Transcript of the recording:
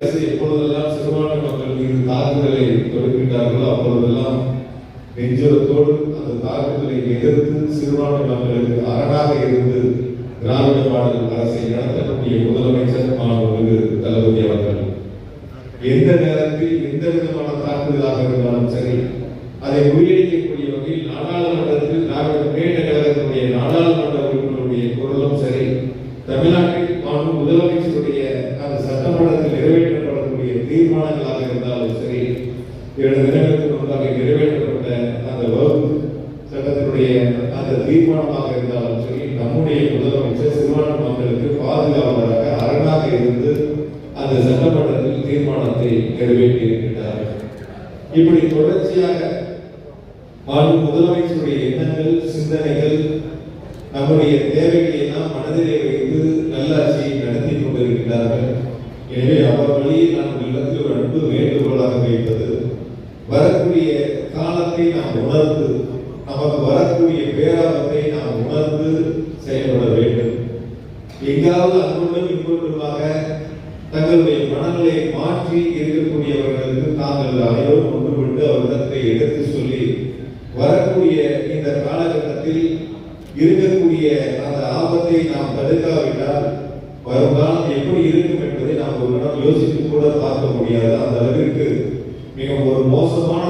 எப்பொழுதெல்லாம் சிறுபான்மை மக்கள் மீது தாக்குதலை தொடுக்கின்றார்களோ அப்பொழுதெல்லாம் நெஞ்சத்தோடு அந்த தாக்குதலை எதிர்த்து சிறுபான்மை மக்களுக்கு அரணாக இருந்து திராவிட மாடல் அரசை நடத்தக்கூடிய முதலமைச்சர் மாண்புமிகு தளபதி அவர்கள் எந்த நேரத்தில் எந்த விதமான தாக்குதலாக இருந்தாலும் சரி அதை முறியடிக்கக்கூடிய வகையில் நாடாளுமன்றத்தில் திராவிட முன்னேற்ற கழகத்தினுடைய நாடாளுமன்ற உறுப்பினருடைய குரலும் சரி, தமிழ்நாட்டில் முதலமைச்சருடைய அந்த சட்டமன்றத்தில் நிறைவேற்றப்படக்கூடிய தீர்மானங்களாக இருந்தாலும் சரி, 2 தினங்களுக்கு முன்பாக நிறைவேற்றப்பட்ட அந்த வகுப்பு சட்டத்தினுடைய அந்த தீர்மானமாக இருந்தாலும் சரி, நம்முடைய முதலமைச்சர் சிறுபான்மை மக்களுக்கு பாதுகாவலராக அரணாக இருந்து அந்த சட்டமன்றத்தில் தீர்மானத்தை நிறைவேற்றி இருக்கின்றார். இப்படி தொடர்ச்சியாக முதலமைச்சருடைய எண்ணங்கள், சிந்தனைகள், நம்முடைய தேவைகளை எல்லாம் மனதிலே வைத்து நல்லாட்சியை நடத்தி கொண்டிருக்கிறார்கள். எனவே அவர் வழியில் நாம் இல்லத்தில் ஒரு அன்பு வேண்டுகோளாக வைப்பது, வரக்கூடிய காலத்தை நாம் உணர்ந்து, நமக்கு வரக்கூடிய பேராபத்தை நாம் உணர்ந்து செயல்பட வேண்டும். எங்காவது அன்புடன் இன்புமாக தங்களுடைய மனங்களை மாற்றி இருக்கக்கூடியவர்களுக்கு தாங்கள் அனைவரும் ஒன்றுபட்டு அவரிடத்தை எடுத்து சொல்லி வரக்கூடிய இந்த காலகட்டத்தில் இருக்கக்கூடிய அந்த ஆபத்தை நாம் தடுக்காவிட்டால் வருங்காலம் எப்படி இருக்கும் என்பதை நாம் ஒரு இடம் யோசித்து கூட பார்க்க முடியாது. அந்த அளவிற்கு மிக ஒரு மோசமான